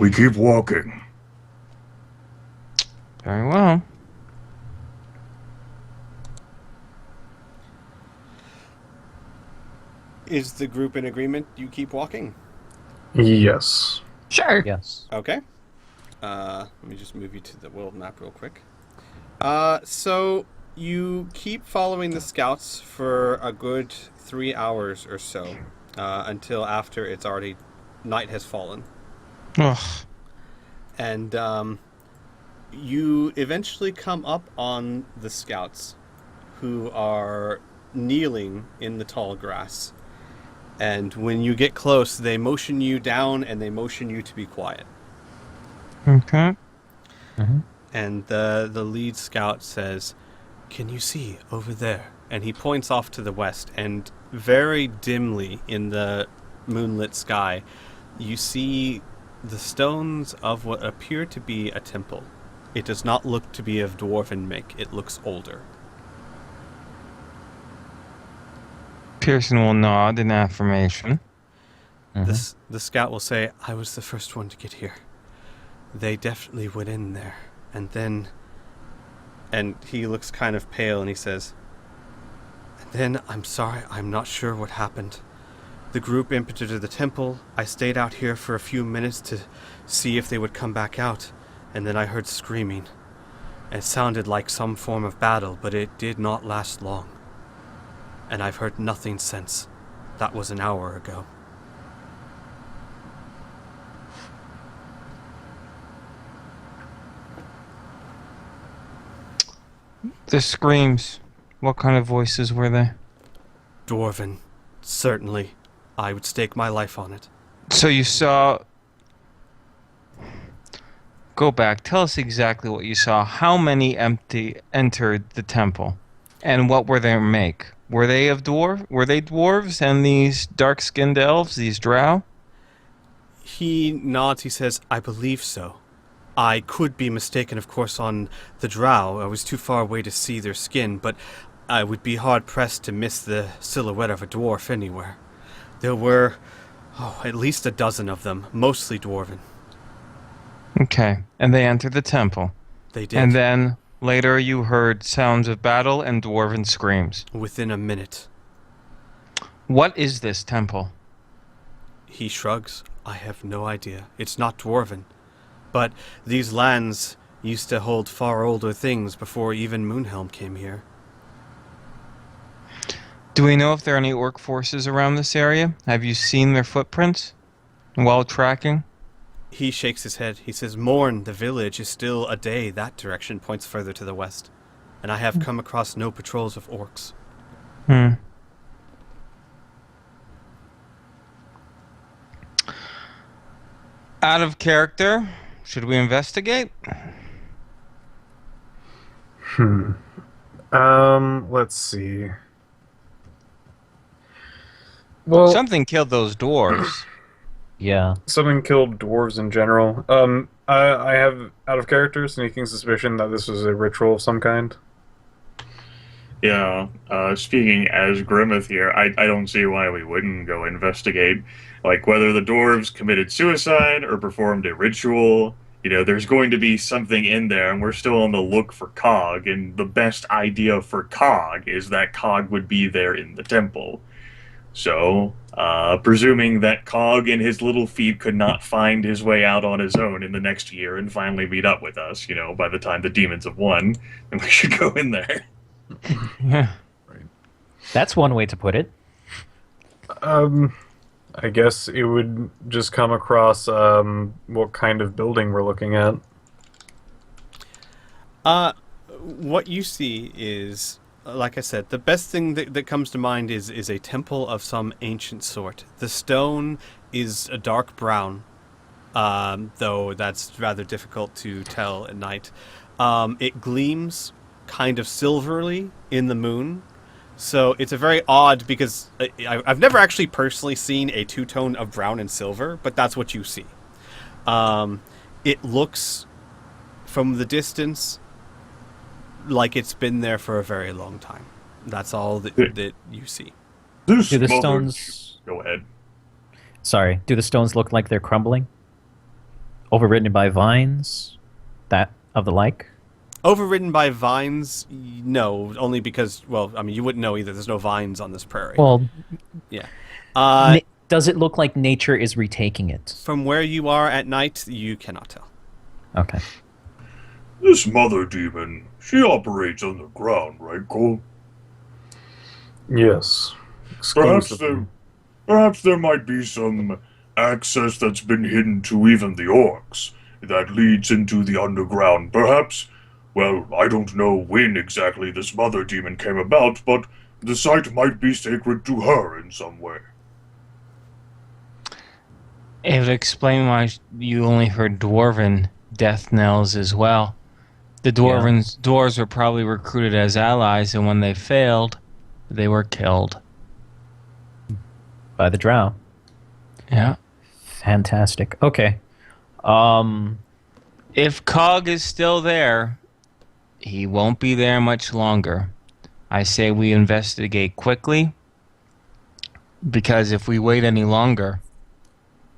We keep walking. Very well. Is the group in agreement you keep walking? Yes. Sure. Yes. Okay. Let me just move you to the world map real quick. So you keep following the scouts for a good 3 hours or so, until after it's already night has fallen, Ugh. and you eventually come up on the scouts, who are kneeling in the tall grass. And when you get close, they motion you down and they motion you to be quiet. Okay. And the lead scout says, "Can you see over there?" And he points off to the west, and very dimly in the moonlit sky, you see the stones of what appear to be a temple. It does not look to be of dwarven make. It looks older. Pearson will nod in affirmation. The scout will say, "I was the first one to get here. They definitely went in there. And then..." And he looks kind of pale and he says, "And then, I'm sorry, I'm not sure what happened. The group impoted to the temple. I stayed out here for a few minutes to see if they would come back out. And then I heard screaming. It sounded like some form of battle, but it did not last long. And I've heard nothing since. That was an hour ago." The screams. What kind of voices were they? "Dwarven. Certainly. I would stake my life on it." So you saw... Go back. Tell us exactly what you saw. How many entered the temple? And what were their make? Were they dwarves and these dark-skinned elves, these drow? He nods, he says, "I believe so. I could be mistaken, of course, on the drow. I was too far away to see their skin, but I would be hard-pressed to miss the silhouette of a dwarf anywhere. There were, at least a dozen of them, mostly dwarven." Okay. And they entered the temple. They did. And then later you heard sounds of battle and dwarven screams. Within a minute. What is this temple? He shrugs. "I have no idea. It's not dwarven. But these lands used to hold far older things before even Moonhelm came here." Do we know if there are any orc forces around this area? Have you seen their footprints while tracking? He shakes his head. He says, "Morn, the village, is still a day that direction," points further to the west. "And I have come across no patrols of orcs." Out of character, should we investigate? Let's see. Well, Something killed those dwarves. Yeah. something killed dwarves in general. I have out of character sneaking suspicion that this was a ritual of some kind. Yeah, speaking as Grimmeth here, I don't see why we wouldn't go investigate. Like, whether the dwarves committed suicide or performed a ritual, there's going to be something in there, and we're still on the look for Cog, and the best idea for Cog is that Cog would be there in the temple. So, presuming that Cog and his little feet could not find his way out on his own in the next year and finally meet up with us, by the time the demons have won, then we should go in there. Yeah. That's one way to put it. I guess it would just come across what kind of building we're looking at. What you see is, like I said, the best thing that comes to mind is a temple of some ancient sort. The stone is a dark brown, though that's rather difficult to tell at night. It gleams kind of silverly in the moon. So it's a very odd, because I've never actually personally seen a two-tone of brown and silver, but that's what you see. It looks, from the distance, like it's been there for a very long time. That's all that you see. Do the stones... Go ahead. Sorry. Do the stones look like they're crumbling? Overridden by vines, that of the like. Overridden by vines? No, only because, well, I mean, you wouldn't know either. There's no vines on this prairie. Well, Yeah. does it look like nature is retaking it? From where you are at night, you cannot tell. Okay. This mother demon, she operates underground, right, Cole? Yes. Exclusively. Perhaps there might be some access that's been hidden to even the orcs that leads into the underground. Perhaps, well, I don't know when exactly this mother demon came about, but the site might be sacred to her in some way. It would explain why you only heard dwarven death knells as well. The dwarves were probably recruited as allies, and when they failed, they were killed. By the drow. Yeah. Fantastic. Okay. If Cog is still there, he won't be there much longer. I say we investigate quickly, because if we wait any longer,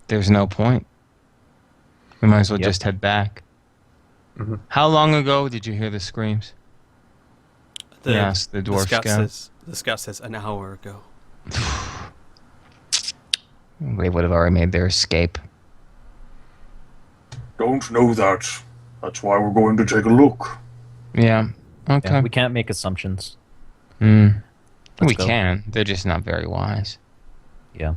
there's no point. We might as well just head back. Mm-hmm. How long ago did you hear the screams? Yes, the dwarf scout. The scout says an hour ago. They would have already made their escape. Don't know that. That's why we're going to take a look. Yeah. Okay. Yeah, we can't make assumptions. We Let's go. can. They're just not very wise. Yeah.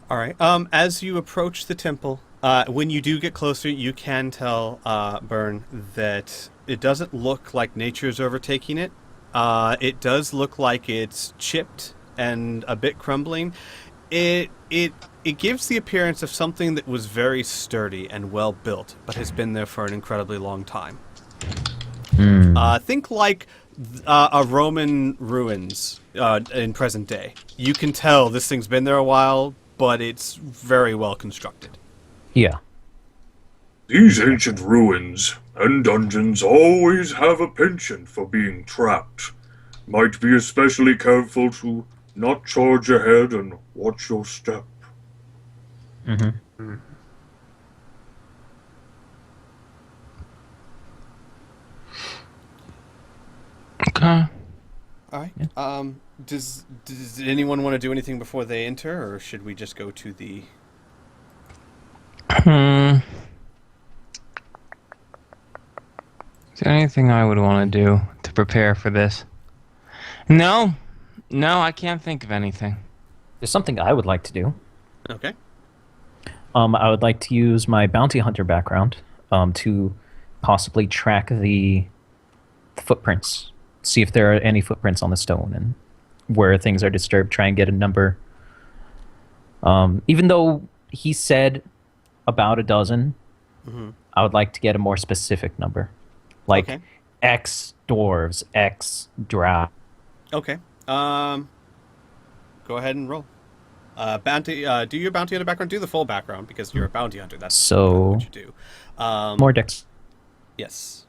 All right. As you approach the temple, when you do get closer, you can tell, Byrne, that it doesn't look like nature's overtaking it. It does look like it's chipped and a bit crumbling. It gives the appearance of something that was very sturdy and well built, but has been there for an incredibly long time. Think like a Roman ruins in present day. You can tell this thing's been there a while, but it's very well constructed. Yeah. These ancient ruins and dungeons always have a penchant for being trapped. Might be especially careful to not charge ahead and watch your step. Mm-hmm. Okay. All right. Yeah. Does anyone want to do anything before they enter, or should we just go to the... Is there anything I would want to do to prepare for this? No, I can't think of anything. There's something I would like to do. Okay. I would like to use my bounty hunter background to possibly track the footprints, see if there are any footprints on the stone and where things are disturbed, try and get a number. Even though he said about a dozen, I would like to get a more specific number. Like X dwarves, X drow. Okay. Go ahead and roll. Bounty. Do your bounty hunter background. Do the full background because you're a bounty hunter. That's So what you do. more dex. Yes.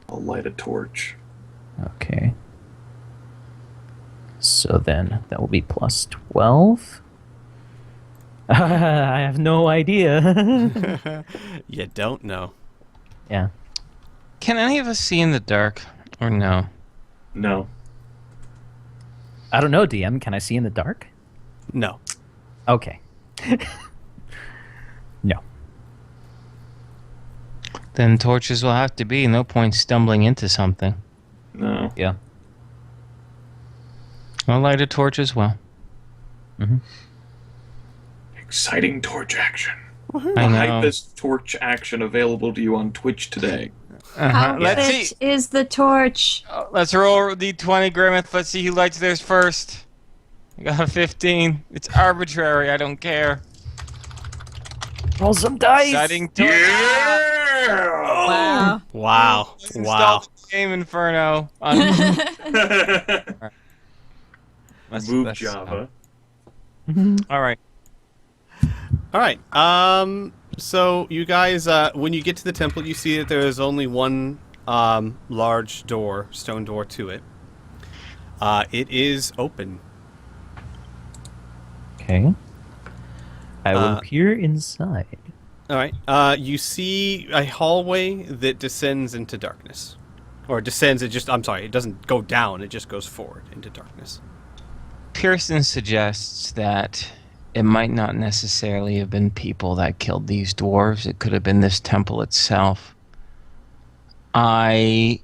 I'll light a torch. Okay. So then that will be plus 12. I have no idea. You don't know. Yeah. Can any of us see in the dark, or no? No. I don't know, DM. Can I see in the dark? No. Okay. No. Then torches will have to be. No point stumbling into something. No. Yeah. I'll light a torch as well. Exciting torch action. I The know. hypest torch action available to you on Twitch today. How Let's fit see. is the torch? Let's roll D20, Grimmeth. Let's see who lights theirs first. I got a 15. It's arbitrary. I don't care. Roll some dice. Exciting torch. Wow. Wow. Let's Wow. install the Game Inferno. Move Java. All right. All right. So you guys, when you get to the temple, you see that there is only one large door, stone door to it. It is open. Okay. I will peer inside. All right. You see a hallway that descends into darkness. Or descends, it doesn't go down, it just goes forward into darkness. Pearson suggests that it might not necessarily have been people that killed these dwarves. It could have been this temple itself. I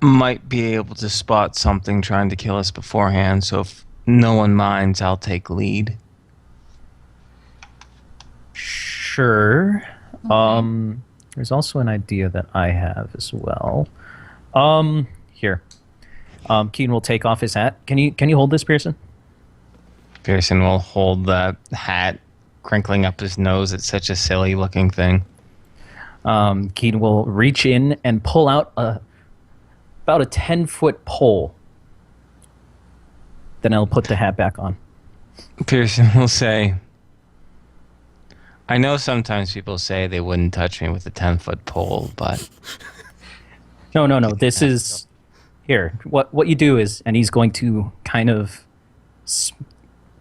might be able to spot something trying to kill us beforehand, so if no one minds, I'll take lead. Sure. There's also an idea that I have as well. Here. Keen will take off his hat. Can you hold this, Pearson? Pearson will hold the hat, crinkling up his nose. It's such a silly looking thing. Keen will reach in and pull out about a 10-foot pole. Then I'll put the hat back on. Pearson will say, I know sometimes people say they wouldn't touch me with a 10-foot pole, but... No. This is... Here. What you do is... And he's going to kind of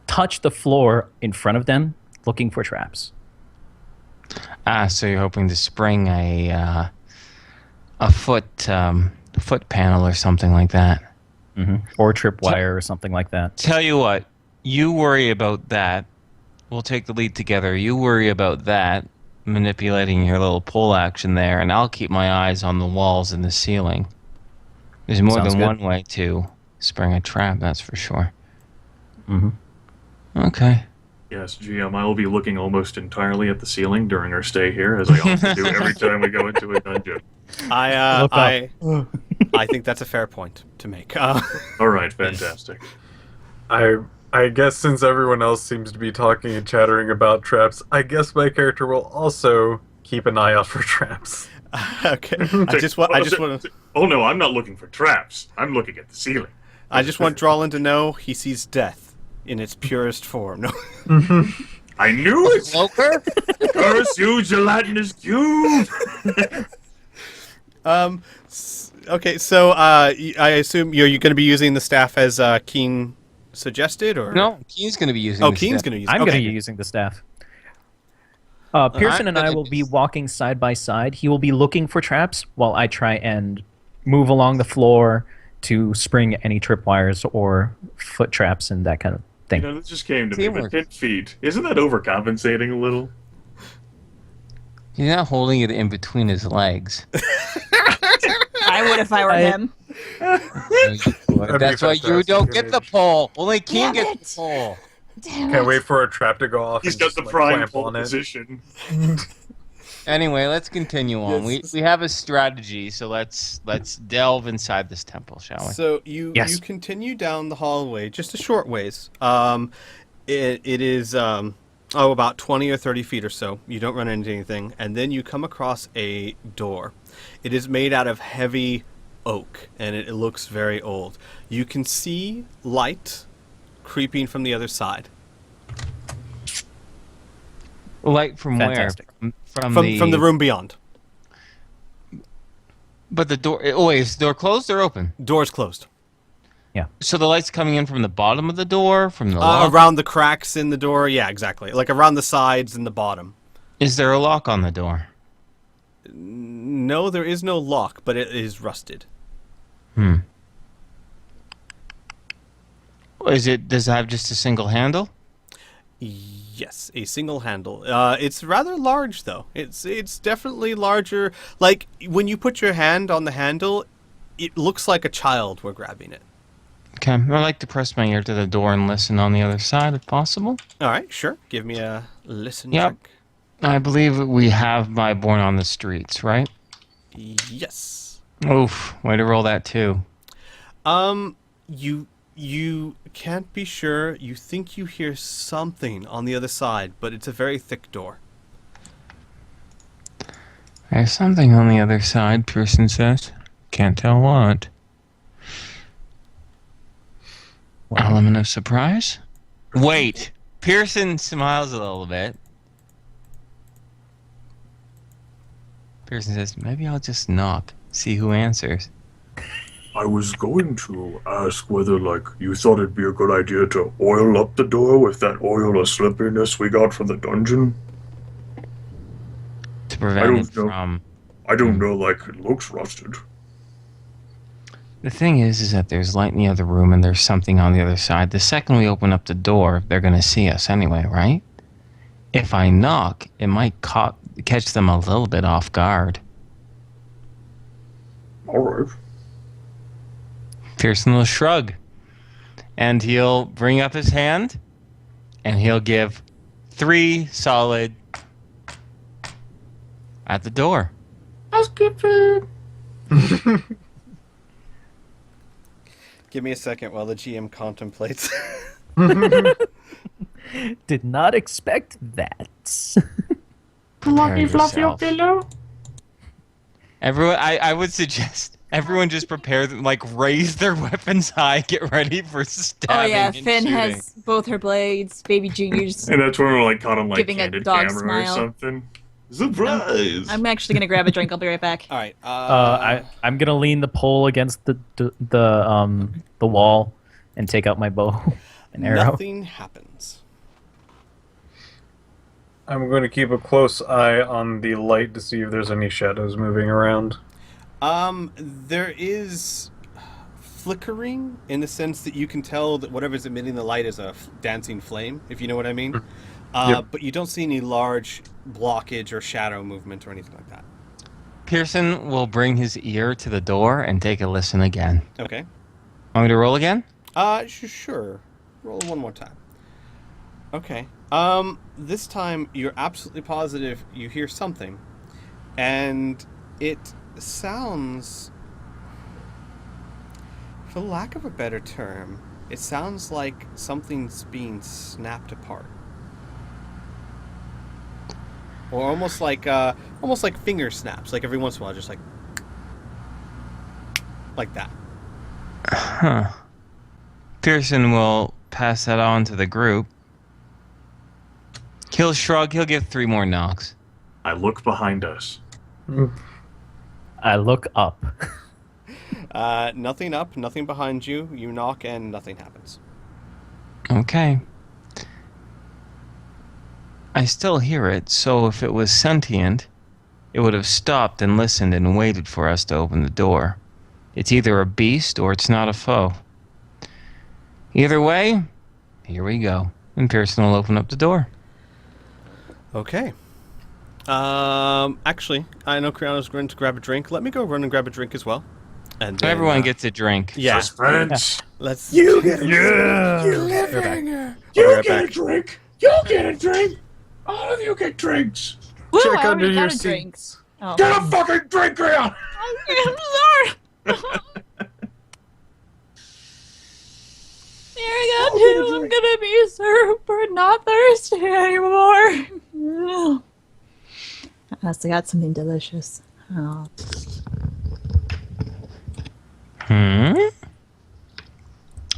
touch the floor in front of them, looking for traps. So you're hoping to spring a foot panel or something like that. Mm-hmm. Or tripwire or something like that. Tell you what, you worry about that. We'll take the lead together. You worry about that, manipulating your little pole action there, and I'll keep my eyes on the walls and the ceiling. There's more Sounds than good. one way to spring a trap, that's for sure. Mm-hmm. Okay. Yes, GM, I will be looking almost entirely at the ceiling during our stay here, as I often do every time we go into a dungeon. I think that's a fair point to make. All right, fantastic. I guess since everyone else seems to be talking and chattering about traps, I guess my character will also keep an eye out for traps. Okay. I just want. Oh no, I'm not looking for traps. I'm looking at the ceiling. I just want Drawlin to know he sees death in its purest form. No. I knew it. Smoker? Curse you, gelatinous cube. Okay. So I assume you're going to be using the staff as Keen suggested, or No, Keen's going to be using Oh, the Keen's staff. going to use. I'm okay. going to be using the staff. Pearson and I will be walking side by side. He will be looking for traps while I try and move along the floor to spring any tripwires or foot traps and that kind of thing. You know, this just came to me, Teamwork. but 10 feet. Isn't that overcompensating a little? He's not holding it in between his legs. I would if I were him. That's why you don't get the pole. Only Keen Damn gets the pole. Damn Can't it. wait for a trap to go off. He's and got just, the like, prime clamp pole on it. position. Anyway, let's continue on. Yes. We have a strategy, so let's delve inside this temple, shall we? So you continue down the hallway just a short ways. It is about 20 or 30 feet or so. You don't run into anything, and then you come across a door. It is made out of heavy oak, and it looks very old. You can see light creeping from the other side. Light from Fantastic. where? From the room beyond. But the door. Oh wait, is the door closed or open? Door's closed. So the light's coming in from the bottom of the door, from the lock. Around the cracks in the door, yeah, exactly. Like around the sides and the bottom. Is there a lock on the door? No, there is no lock, but it is rusted. Does it have just a single handle? Yes, a single handle. It's rather large, though. It's definitely larger. Like when you put your hand on the handle, it looks like a child were grabbing it. Okay, I'd like to press my ear to the door and listen on the other side, if possible. All right, sure. Give me a listen Yep. check. I believe we have by Born on the Streets, right? Yes. Oof, way to roll that too. You can't be sure. You think you hear something on the other side, but it's a very thick door. There's something on the other side, Pearson says. Can't tell what. Element of surprise? Wait. Pearson smiles a little bit. Pearson says, maybe I'll just knock, see who answers. I was going to ask whether, like, you thought it'd be a good idea to oil up the door with that oil of slipperiness we got from the dungeon. To I prevent don't it know. from. I don't know, like, it looks rusted. The thing is that there's light in the other room and there's something on the other side. The second we open up the door, they're going to see us anyway, right? If I knock, it might catch them a little bit off guard. Alright. Pearson will shrug. And he'll bring up his hand and he'll give 3 solid at the door. Give me a second while the GM contemplates. Did not expect that. Prepare yourself. Everyone, I would suggest everyone just prepare, like, raise their weapons high, get ready for stabbing. Oh yeah, and Finn shooting. has both her blades. Baby Junior's. And that's when we're, like, caught on, like, Giving a candid dog camera smile. or something. Surprise! I'm actually gonna grab a drink. I'll be right back. All right. I'm gonna lean the pole against the wall and take out my bow and arrow. Nothing happens. I'm going to keep a close eye on the light to see if there's any shadows moving around. There is flickering in the sense that you can tell that whatever's emitting the light is a dancing flame, if you know what I mean. Yep. But you don't see any large blockage or shadow movement or anything like that. Pearson will bring his ear to the door and take a listen again. Okay. Want me to roll again? Sure. Roll one more time. Okay. This time you're absolutely positive you hear something, and it sounds, for lack of a better term, it sounds like something's being snapped apart. Or almost like finger snaps, like every once in a while, just like that. Huh. Pearson will pass that on to the group. He'll shrug. He'll give 3 more knocks. I look behind us. I look up. Nothing up, nothing behind you. You knock and nothing happens. Okay. I still hear it, so if it was sentient, it would have stopped and listened and waited for us to open the door. It's either a beast or it's not a foe. Either way, here we go. And Pearson will open up the door. Okay. Actually, I know Kriana's going to grab a drink. Let me go run and grab a drink as well. And then, Everyone gets a drink. yeah. Suspense! Let's. You get a Yeah. You I'll be right get a back. drink! You get a drink! All of you get drinks! Woo, Check I under already your got a drink. seats. Oh. Get a fucking drink, Kriana! I'm sorry. There I go, too. I'm gonna be super not thirsty anymore. Unless I got something delicious. Oh.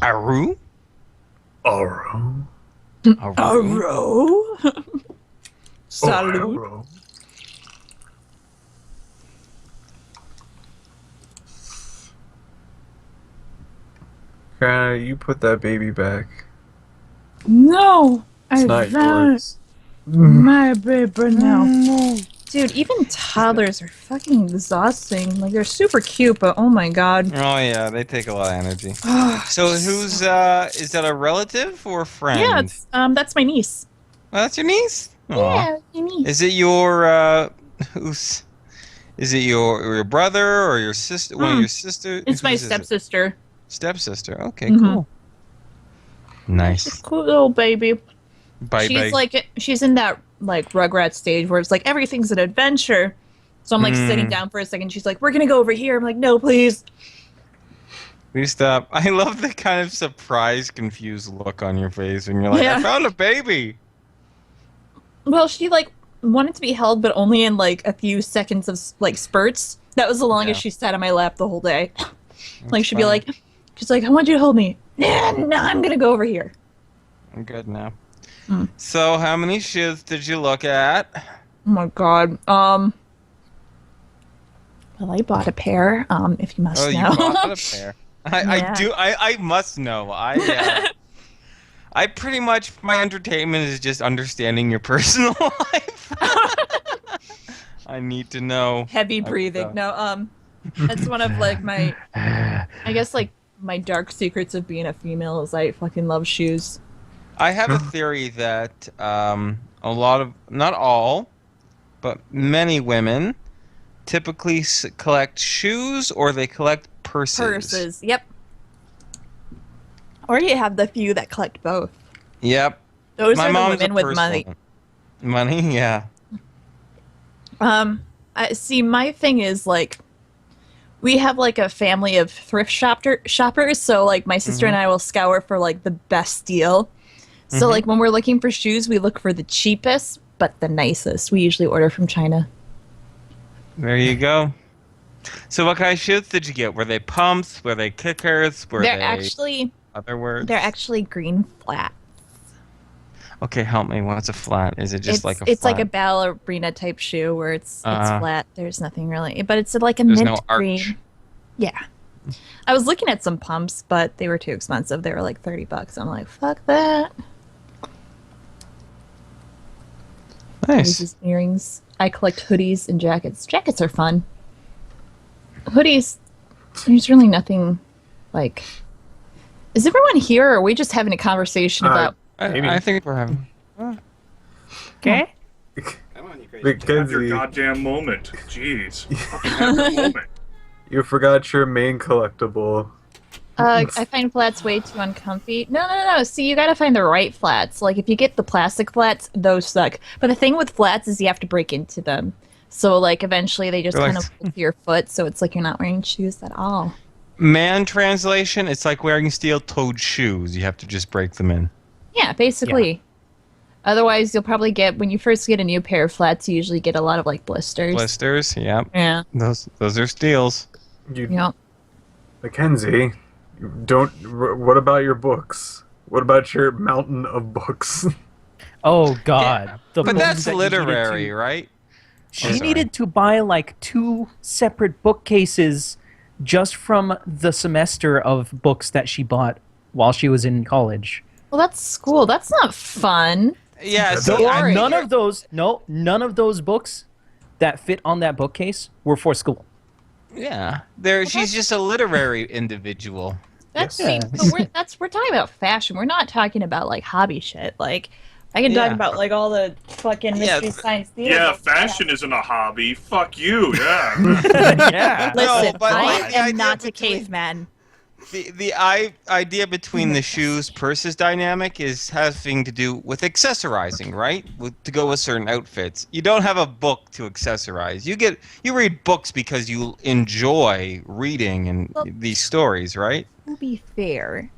Aru? Oro. Aro? Salute. Oro. You put that baby back. No, It's I not found yours. my baby now. Dude, even toddlers are fucking exhausting. Like, they're super cute, but oh my god. Oh yeah, they take a lot of energy. So who's is that a relative or a friend? Yeah, it's, that's my niece. Well, that's your niece? Aw. Yeah, my niece. Is it your who's is it your brother or your sister? One of your sisters? It's my Whose is it? stepsister. Stepsister. Okay, Mhm. cool. She's Nice. a cool little baby. Bye She's bye. like, she's in that like Rugrat stage where it's like everything's an adventure. So I'm like sitting down for a second. She's like, "We're gonna go over here." I'm like, "No, please." Please stop. I love the kind of surprised, confused look on your face when you're like, Yeah. I found a baby. Well, she like wanted to be held, but only in like a few seconds of like spurts. That was the longest Yeah. she sat on my lap the whole day. Like she'd be fine. like, she's like, "I want you to hold me." Nah, no, I'm gonna go over here. I'm good now. Mm. So how many shits did you look at? Oh my god. Well, I bought a pair. If you must Oh, you know. bought a pair. I Yeah. do. I must know. I pretty much my entertainment is just understanding your personal life. I need to know. Heavy breathing. No, that's one of like my, I guess like my dark secrets of being a female is I fucking love shoes. I have a theory that a lot of, not all, but many women typically collect shoes or they collect purses. Purses. Yep. Or you have the few that collect both. Yep. Those My are the mom's women a with purse money. woman. Money, yeah. I see. My thing is like, we have like a family of thrift shoppers. So like, my sister and I will scour for like the best deal. So like, when we're looking for shoes, we look for the cheapest but the nicest. We usually order from China. There you go. So what kind of shoes did you get? Were they pumps? Were they kickers? Were They're they actually other words? they're actually green flat. Okay, help me. What's a flat? Is it just like a it's flat? like a ballerina type shoe where it's flat. There's nothing really, but it's like a There's mint no arch. green. Yeah. I was looking at some pumps, but they were too expensive. They were like $30. I'm like, fuck that. Nice. These earrings. I collect hoodies and jackets. Jackets are fun. Hoodies, there's really nothing like. Is everyone here, or are we just having a conversation about? I think we're having. Okay. Come on, you crazy. Have your Mackenzie, goddamn moment. Jeez. Fucking have your moment. you forgot your main collectible. I find flats way too uncomfy. No. See, you gotta find the right flats. Like, if you get the plastic flats, those suck. But the thing with flats is you have to break into them. So, like, eventually they just They're kind like- of hold to your foot, so it's like you're not wearing shoes at all. Man translation, it's like wearing steel-toed shoes. You have to just break them in. Yeah, basically. Otherwise, you'll probably get, when you first get a new pair of flats, you usually get a lot of, like, blisters. Blisters, yep. Yeah. Those are steels. You, Yeah. Mackenzie, what about your books? What about your mountain of books? Oh God. The But books that's that you needed literary, to- right? She sorry. needed to buy like 2 separate bookcases just from the semester of books that she bought while she was in college. Well, that's school. That's not fun. Yeah, So- see, boring. None of those books that fit on that bookcase were for school. yeah. She's just a literary individual. That's Yeah. but we're talking about fashion. We're not talking about like hobby shit. Like I can talk Yeah. about like all the fucking Yeah. mystery science theater. Yeah, books. fashion isn't a hobby. Fuck you, yeah. Yeah. Listen, No, but I the idea am not a between- caveman. The idea between the shoes purses dynamic is having to do with accessorizing, right? To go with certain outfits. You don't have a book to accessorize. You read books because you enjoy reading and Well- these stories, right? To be fair,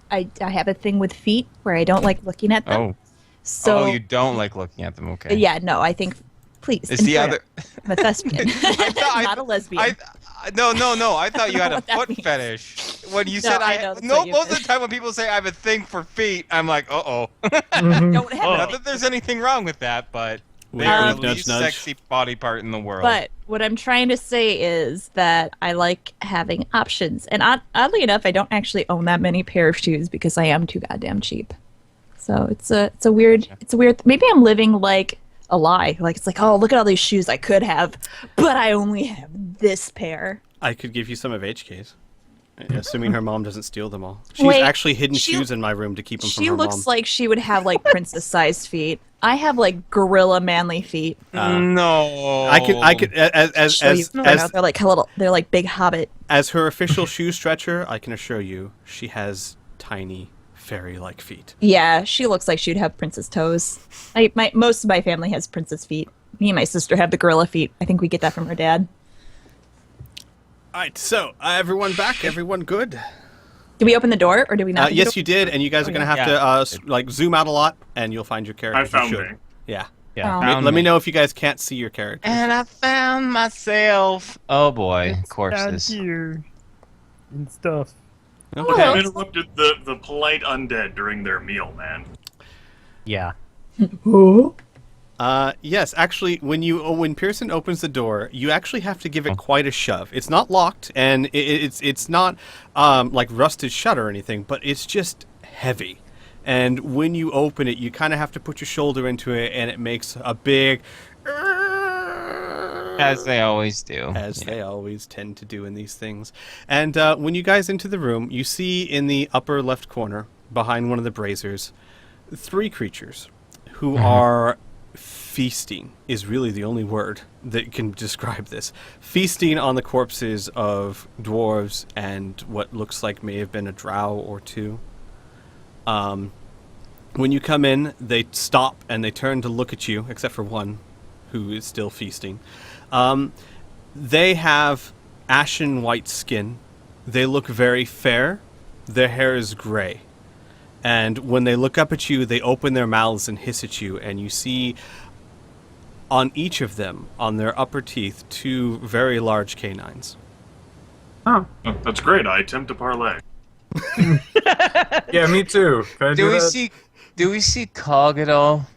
I have a thing with feet where I don't like looking at them. Oh, So you don't like looking at them. Okay. yeah, no, I think please. It's the enjoy other. it. I'm a thespian, not a lesbian. No. I thought you had a what that foot means. fetish. When you No, said I know that's what you most of meant. the time when people say I have a thing for feet, I'm like, uh-oh. don't have Not it. that there's anything wrong with that, but Wink, they are wink, the nudge, least nudge. sexy body part in the world. But what I'm trying to say is that I like having options, and oddly enough, I don't actually own that many pair of shoes because I am too goddamn cheap. So it's a weird. Maybe I'm living like a lie. Like it's like, oh, look at all these shoes I could have, but I only have this pair. I could give you some of HK's. Assuming her mom doesn't steal them all. She's Wait, actually hidden she- shoes in my room to keep them from She her looks mom. like she would have like princess-sized feet. I have like gorilla manly feet. no. I could Show you. They're like big hobbit. as her official shoe stretcher, I can assure you she has tiny fairy-like feet. Yeah, she looks like she'd have princess toes. Most of my family has princess feet. Me and my sister have the gorilla feet. I think we get that from her dad. All right, so everyone back, everyone good? Did we open the door or did we not? Yes, you did, and you guys are gonna have to like zoom out a lot, and you'll find your character. I found you me. should. Yeah. Yeah. Oh. Found Let me me. know if you guys can't see your character. And I found myself. Oh boy, corpses. here and stuff. Well, You it's- interrupted the polite undead during their meal, man. Yeah. Yes, actually, when Pearson opens the door, you actually have to give it quite a shove. It's not locked, and it's not like rusted shut or anything, but it's just heavy. And when you open it, you kind of have to put your shoulder into it, and it makes a big, As they always do. as they always tend to do in these things. And when you guys enter the room, you see in the upper left corner, behind one of the braziers, 3 creatures who are feasting, is really the only word that can describe this. Feasting on the corpses of dwarves and what looks like may have been a drow or 2. When you come in, they stop and they turn to look at you, except for one who is still feasting. They have ashen white skin. They look very fair. Their hair is gray. And when they look up at you, they open their mouths and hiss at you, and you see on each of them, on their upper teeth, 2 very large canines. Oh. Oh, that's great. I attempt to parlay. Yeah, me too. Can I do that? Do we see Cog at all?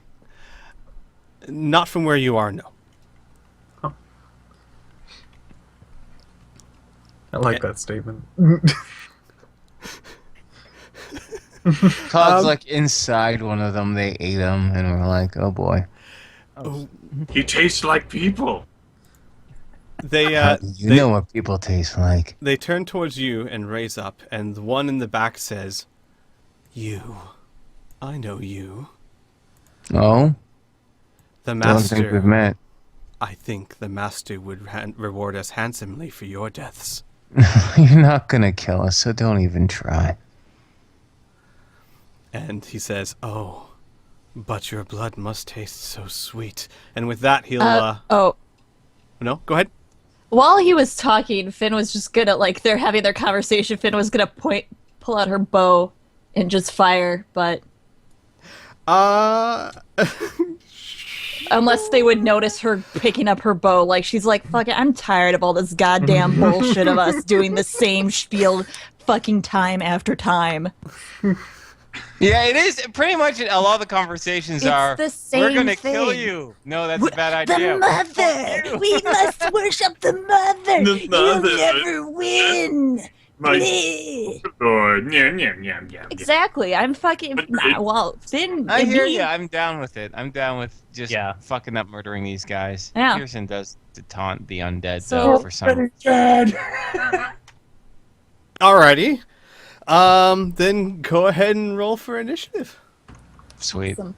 Not from where you are, no. I like that statement. Cog's like inside one of them. They ate him, and we're like, oh boy. He tastes like people. They You know what people taste like. they turn towards you and raise up, and the one in the back says, "You, I know you. Oh? The Don't think we've master. met. I think the master would reward us handsomely for your deaths." You're not gonna kill us, so don't even try. And he says, "Oh, but your blood must taste so sweet." And with that, he'll Oh, no, go ahead. while he was talking, Finn was just gonna, like, they're having their conversation. Finn was gonna pull out her bow and just fire, but unless they would notice her picking up her bow, like, she's like, fuck it, I'm tired of all this goddamn bullshit of us doing the same spiel fucking time after time. Yeah, it is. Pretty much a lot of the conversations It's are, the we're same gonna kill thing. you. No, that's a bad idea. The mother! We must worship the mother! The mother. You'll never win! My Bleh. Lord. Yeah. Exactly, I'm fucking... well, Finn... I and hear me- you. I'm down with it. I'm down with just Yeah. fucking up murdering these guys. Yeah. Pearson does to taunt the undead, So- though, for some... Alrighty. Then go ahead and roll for initiative. Sweet. Awesome.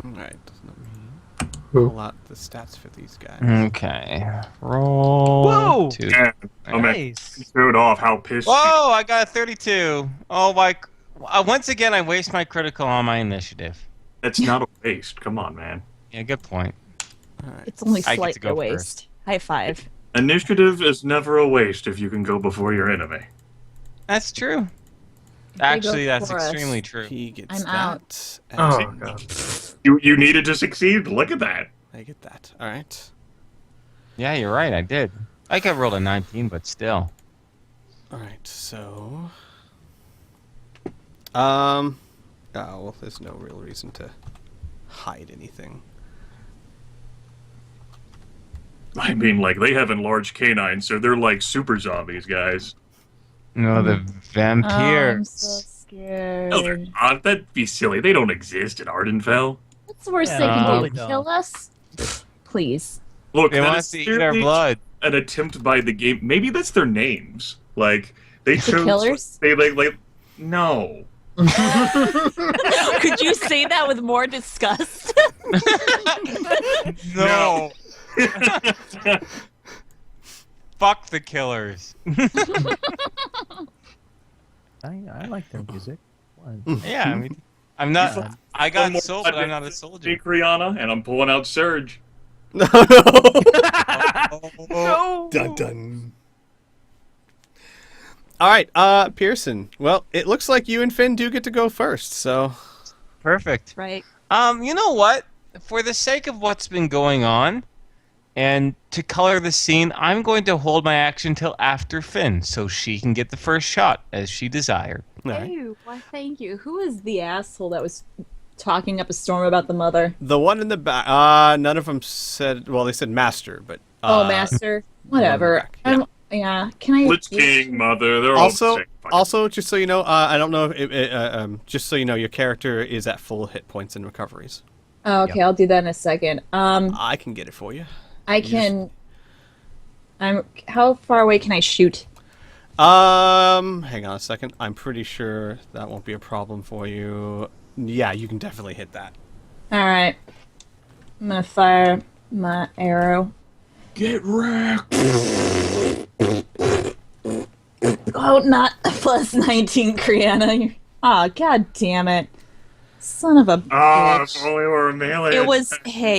Alright, let me pull out the stats for these guys. Okay. Roll... Whoa! 2. Yeah. Oh, man. Nice. Showed off how pissed. Whoa, I got a 32. Oh, my... once again, I waste my critical on my initiative. That's not a waste. Come on, man. Yeah, good point. It's only I get to slightly go a waste. first. High five. Initiative is never a waste if you can go before your enemy. That's true. They Actually, go that's for us. extremely true. He gets I'm that. out. and Oh, God. You needed to succeed. Look at that. I get that. Alright. Yeah, you're right. I did. I could roll a 19, but still. Alright, so... Oh, well, there's no real reason to hide anything. I mean, like, they have enlarged canines, so they're like super zombies, guys. No, the Oh, I'm vampires. so scared. No, they're not. That'd be silly. They don't exist in Ardenfell. What's the worst Yeah, they can totally do? don't. Kill us? Please. Look, They that want is us to eat our clearly blood. an attempt by the game. Maybe that's their names. Like, they The chose... killers? They, like... No. Could you say that with more disgust? No. Fuck the killers. I like their music. Why? Yeah, I mean, I'm not. Yeah. I One got more soul, but I'm time. not a soldier. Take Rihanna, and I'm pulling out Surge. No! Oh, Dun dun. Alright, Pearson. Well, it looks like you and Finn do get to go first, so... perfect. Right. You know what? For the sake of what's been going on, and to color the scene, I'm going to hold my action till after Finn, so she can get the first shot as she desired. Alright. Ew, why thank you. Who is the asshole that was talking up a storm about the mother. The one in the back. None of them said. Well, they said master, but. Master. Whatever. back, yeah. Yeah. Can I? Blitz King, Mother, they're all Also, the same. also, just so you know, I don't know if just so you know, your character is at full hit points and recoveries. Oh, okay, I'll do that in a second. I can get it for you. I can. How far away can I shoot? Hang on a second. I'm pretty sure that won't be a problem for you. Yeah, you can definitely hit that. All right. I'm gonna fire my arrow. Get wrecked. Oh, not a plus 19, Kriana. Ah, god damn it. Son of a Ah, bitch. if only we were melee.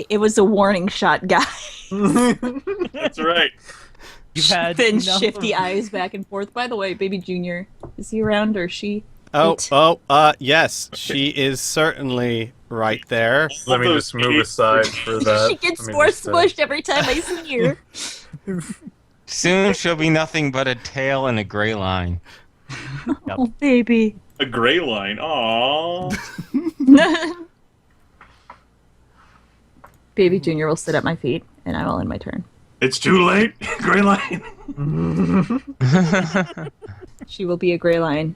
It was a warning shot, guy. That's right. You've had Then enough shifty of- eyes back and forth. By the way, baby Junior, is he around or she? Yes, she is certainly right there. Let me just move aside for that. She gets Let me more just, smushed every time I see her. Soon she'll be nothing but a tail and a gray line. Oh, baby. A gray line. Aww. Baby Junior will sit at my feet, and I will end my turn. It's too late. Gray line. She will be a gray lion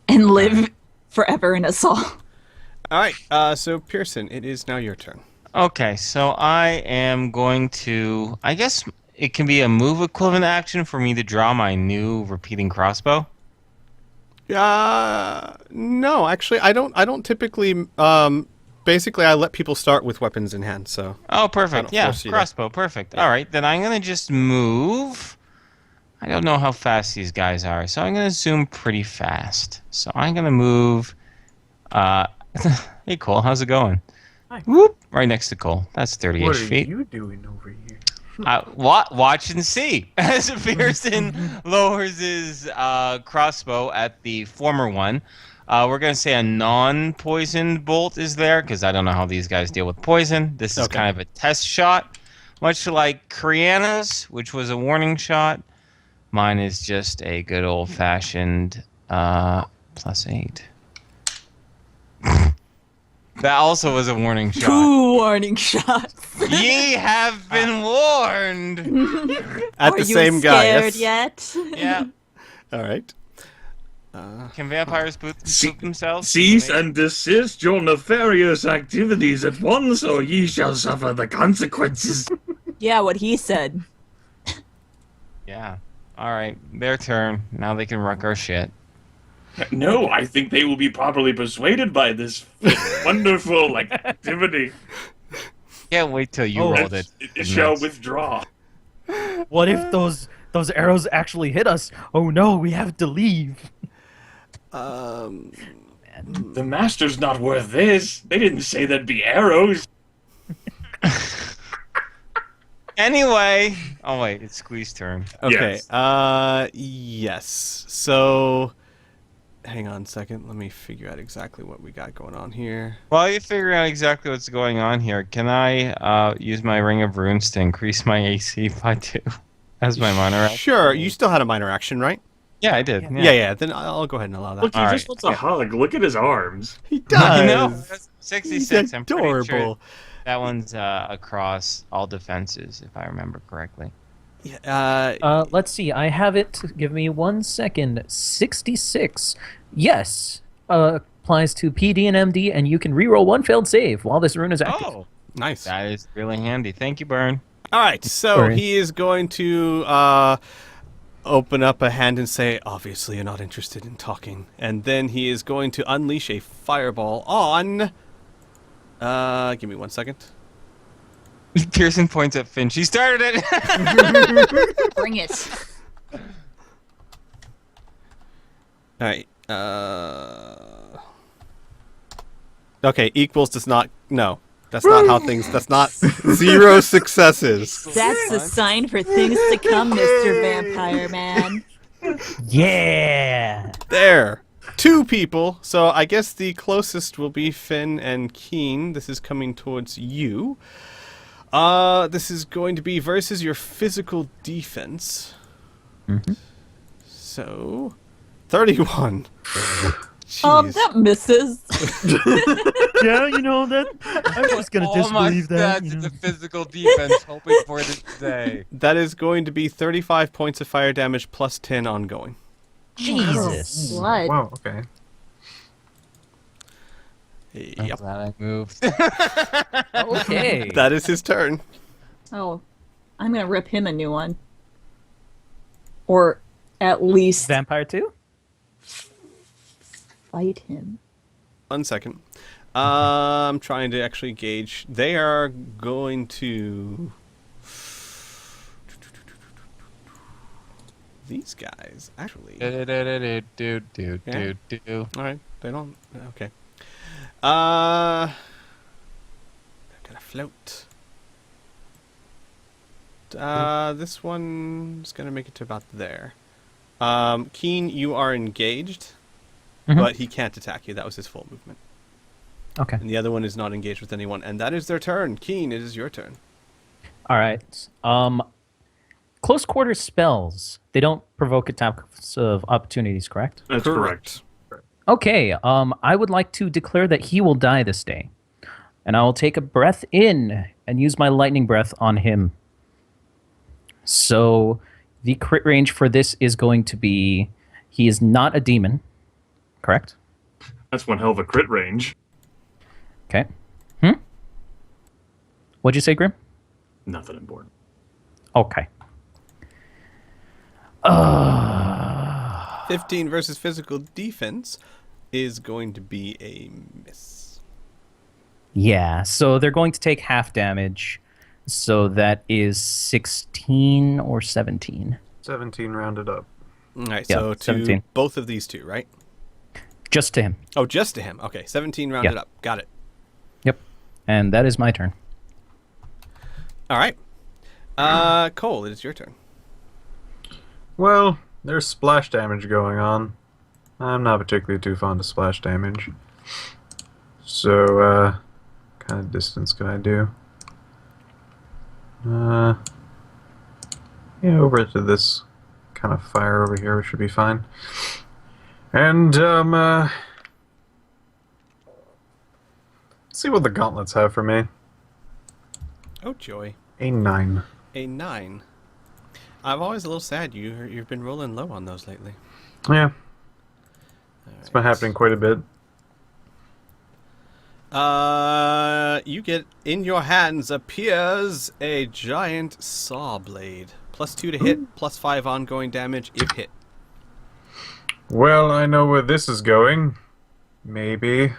and live forever in us all. All right, so Pearson, it is now your turn. Okay, so I am going to. I guess it can be a move equivalent action for me to draw my new repeating crossbow. No, actually, I don't typically. Basically, I let people start with weapons in hand. So. Oh, I perfect. don't Yeah, force you to- crossbow. Perfect. Yeah. All right, then I'm gonna just move. I don't know how fast these guys are, so I'm gonna zoom pretty fast. So I'm gonna move. Hey, Cole, how's it going? Hi. Whoop! Right next to Cole. That's 38 What are feet. you doing over here? Watch and see. As Pearson lowers his crossbow at the former one, we're going to say a non-poisoned bolt is there, because I don't know how these guys deal with poison. This is Okay. kind of a test shot. Much like Kriana's, which was a warning shot, mine is just a good old-fashioned +8. That also was a warning shot. 2 warning shots. Ye have been warned. At Are the you same guy. scared Yes. yet? Yeah. All right. Can vampires boot themselves? Cease and desist your nefarious activities at once, or ye shall suffer the consequences. Yeah, what he said. Yeah. All right, their turn. Now they can wreck our shit. No, I think they will be properly persuaded by this wonderful activity. Can't wait till you Oh, rolled it. It shall withdraw. What if those arrows actually hit us? Oh no, we have to leave. The master's not worth this. They didn't say there'd be arrows. Anyway. Oh wait, it's Squeeze's turn. Okay. Yes. Yes. So, hang on a second. Let me figure out exactly what we got going on here. While you figure out exactly what's going on here, can I use my Ring of Runes to increase my AC by 2 as my minor action? Sure. You still had a minor action, right? Yeah, I did. Yeah. Then I'll go ahead and allow that. Look, he All just right. wants a hug. Look at his arms. He does. I know. That's 66. He's I'm pretty sure adorable. that one's across all defenses, if I remember correctly. Yeah, Let's see. I have it. Give me 1 second. 66. Yes. Applies to PD and MD, and you can reroll 1 failed save while this rune is active. Oh, nice. that is really handy. Thank you, Burn. All right, so Sorry. he is going to open up a hand and say, obviously you're not interested in talking. And then he is going to unleash a fireball on... give me 1 second. Pearson points at Finch. He started it. Bring it. All right. Okay, equals does not... No, that's not how things... That's not... 0 successes. That's a sign for things to come, Mr. Vampire Man. Yeah. There. 2 people. So I guess the closest will be Finn and Keen. This is coming towards you. This is going to be versus your physical defense. Mhm. So, 31. Jeez. That misses. Yeah, you know that. I'm just gonna All my disbelieve that. stats You know. into physical defense, hoping for it today. That is going to be 35 points of fire damage plus 10 ongoing. Jesus. Blood. Wow, okay. I'm Yep. glad I moved. Okay. That is his turn. Oh, I'm gonna rip him a new one. Or at least Vampire 2? fight him. 1 second. I'm trying to actually gauge. They are going to. These guys, actually. Do. Alright, they don't. Okay. They're gonna float. This one's gonna make it to about there. Keen, you are engaged, but he can't attack you. That was his full movement. Okay. And the other one is not engaged with anyone, and that is their turn. Keen, it is your turn. All right. Close quarter spells. They don't provoke attacks of opportunities, correct? That's correct. Okay. I would like to declare that he will die this day, and I will take a breath in and use my lightning breath on him. So, the crit range for this is going to be. He is not a demon, correct? That's one hell of a crit range. Okay. What'd you say, Grim? Nothing important. Okay. 15 versus physical defense is going to be a miss. Yeah, so they're going to take half damage. So that is 16 or 17. 17 rounded up. All right, Yeah, so to 17. both of these two, right? Just to him. Oh, just to him. Okay, 17 rounded Yeah. up. Got it. Yep. And that is my turn. All right. Cole, it is your turn. Well, there's splash damage going on. I'm not particularly too fond of splash damage. So, kind of distance can I do? Yeah, over to this kind of fire over here, which should be fine. And, let's see what the gauntlets have for me. Oh, joy. A 9. A 9. I'm always a little sad you've been rolling low on those lately. Yeah, All it's been right. happening quite a bit. You get in your hands appears a giant saw blade. +2 to hit, +5 ongoing damage if hit. Well, I know where this is going. Maybe.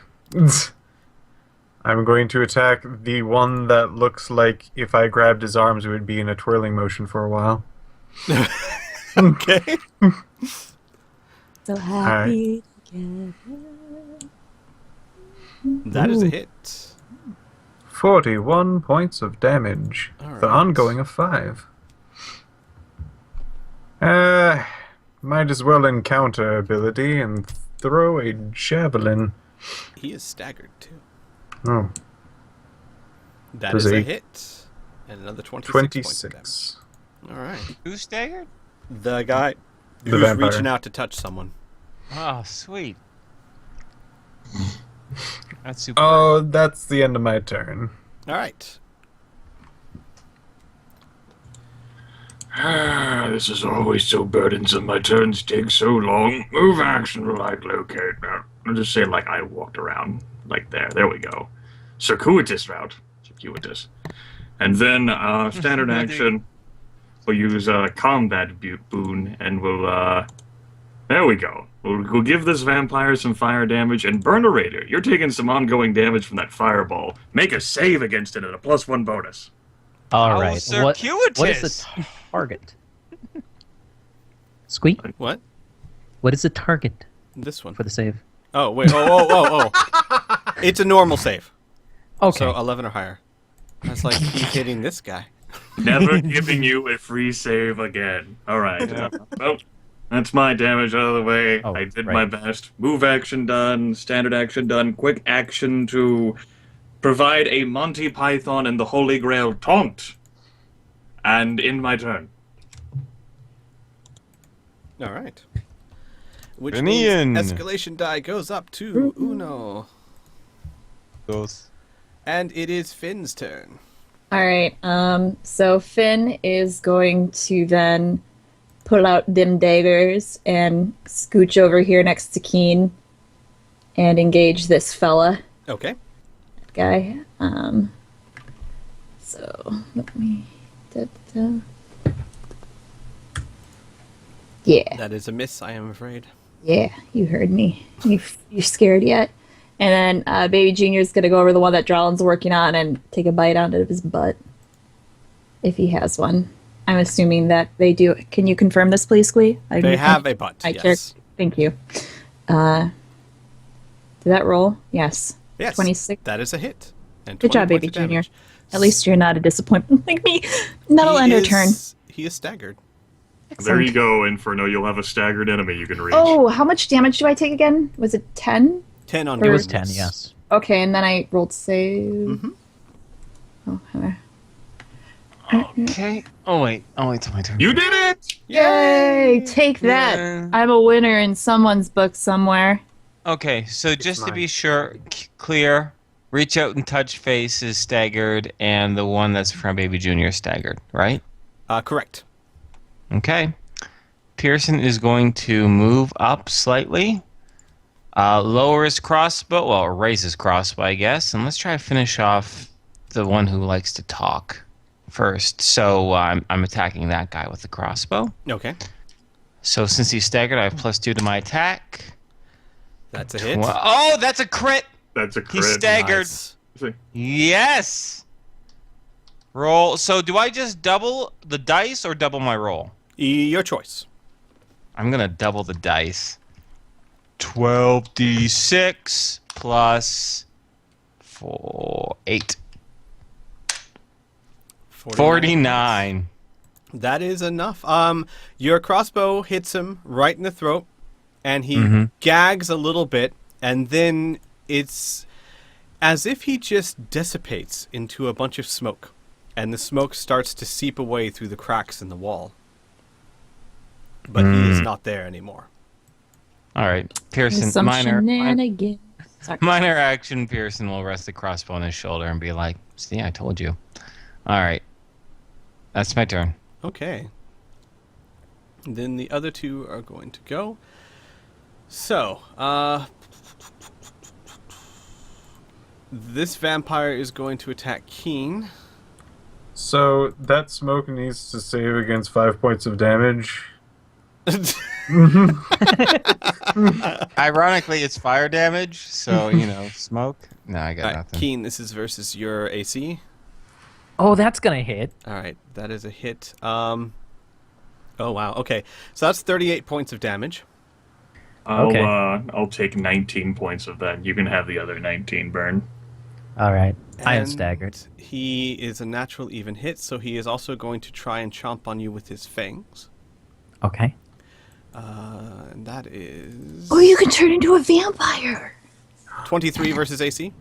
I'm going to attack the one that looks like if I grabbed his arms, it would be in a twirling motion for a while. Okay. So happy together. That is a hit. 41 points of damage. All The right. ongoing of 5. Might as well encounter ability and throw a javelin. He is staggered too. Oh, That Does is a a- hit. And another 26 points of 26. damage. All right. Who's staggered? The guy The who's vampire. reaching out to touch someone. Oh, sweet. That's super. Oh, that's the end of my turn. All right. This is always so burdensome. My turns take so long. Move action will like locate. I'll just say like I walked around. Like there. There we go. Circuitous route. Circuitous. And then standard action. We'll use combat boon and we'll there we go. We'll give this vampire some fire damage and burn a raider. You're taking some ongoing damage from that fireball. Make a save against it at a +1 bonus. All How right. What is circuitous. the target? Squeak? What? What is the target This one. for the save? Oh, wait. Oh. It's a normal save. Okay. So 11 or higher. That's like he's hitting this guy. Never giving you a free save again. All right. Well, that's my damage out of the way. Oh, I did right. my best. Move action done. Standard action done. Quick action to provide a Monty Python and the Holy Grail taunt. And in my turn. All right. Which Finian. means escalation die goes up to Uno. goes. And it is Finn's turn. All right. So Finn is going to then pull out them daggers and scooch over here next to Keen and engage this fella Okay. guy. So let me. Yeah. That is a miss, I am afraid. Yeah, you heard me. You scared yet? And then Baby Junior's gonna go over the one that Drowlin's working on and take a bite out of his butt. If he has one. I'm assuming that they do. Can you confirm this, please, Squee? They have a butt, yes. Thank you. Did that roll? Yes. Yes. 26. That is a hit. And Good 20 job, Baby points of Junior. damage. At least you're not a disappointment like me. That'll He end our is- turn. He is staggered. There you go, Inferno. You'll have a staggered enemy you can reach. Oh, how much damage do I take again? Was it 10? 10 on It It was Gordon, 10, yes. Okay, and then I rolled save. Mhm. Oh, hello. Okay. Oh wait, it's my turn. You did it! Yay! Take that! Yeah. I'm a winner in someone's book somewhere. Okay, so just to mine. be sure, clear. Reach out and touch face is staggered, and the one that's from Baby Junior is staggered, right? Correct. Okay. Pearson is going to move up slightly, lower his crossbow, well, raise his crossbow, I guess, and let's try to finish off the one who likes to talk first. So I'm attacking that guy with the crossbow. Okay. So since he's staggered, I have +2 to my attack. That's a hit. Oh, that's a crit! That's a crit. He's staggered. Nice. Yes! Roll. So do I just double the dice or double my roll? Your choice. I'm going to double the dice. 12d6 plus 8. 49. That is enough. Your crossbow hits him right in the throat, and he Mhm. gags a little bit, and then it's as if he just dissipates into a bunch of smoke, and the smoke starts to seep away through the cracks in the wall. But he is not there anymore. All right. Pearson, Some minor shenanigans. Sorry. minor action. Pearson will rest the crossbow on his shoulder and be like, see, I told you. All right. That's my turn. Okay. Then the other two are going to go. So, this vampire is going to attack Keen. So that smoke needs to save against 5 points of damage. Ironically, it's fire damage, so, smoke. No, I got nothing. Keen, this is versus your AC. Oh, that's going to hit. All right, that is a hit. Oh, wow. Okay, so that's 38 points of damage. Okay. I'll take 19 points of that. You can have the other 19 burn. All right. I am And staggered. He is a natural even hit, so he is also going to try and chomp on you with his fangs. Okay. And that is Oh, you can turn into a vampire. 23 versus AC.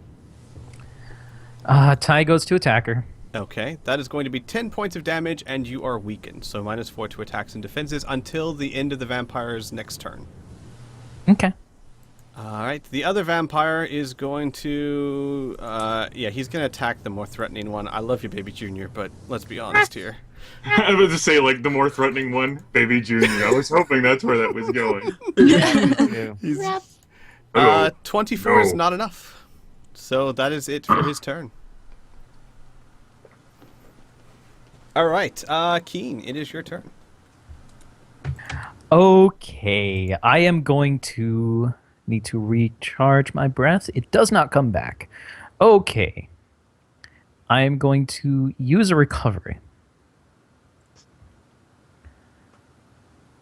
Ty goes to attacker. Okay, that is going to be 10 points of damage, and you are weakened. So -4 to attacks and defenses until the end of the vampire's next turn. Okay. All right, the other vampire is going to, he's going to attack the more threatening one. I love you, Baby Junior, but let's be honest here. I was to say, like, the more threatening one, Baby Junior. I was hoping that's where that was going. Oh, 24 is no. not enough. So that is it for his turn. All right, Keen, it is your turn. Okay. I am going to need to recharge my breath. It does not come back. Okay. I am going to use a recovery.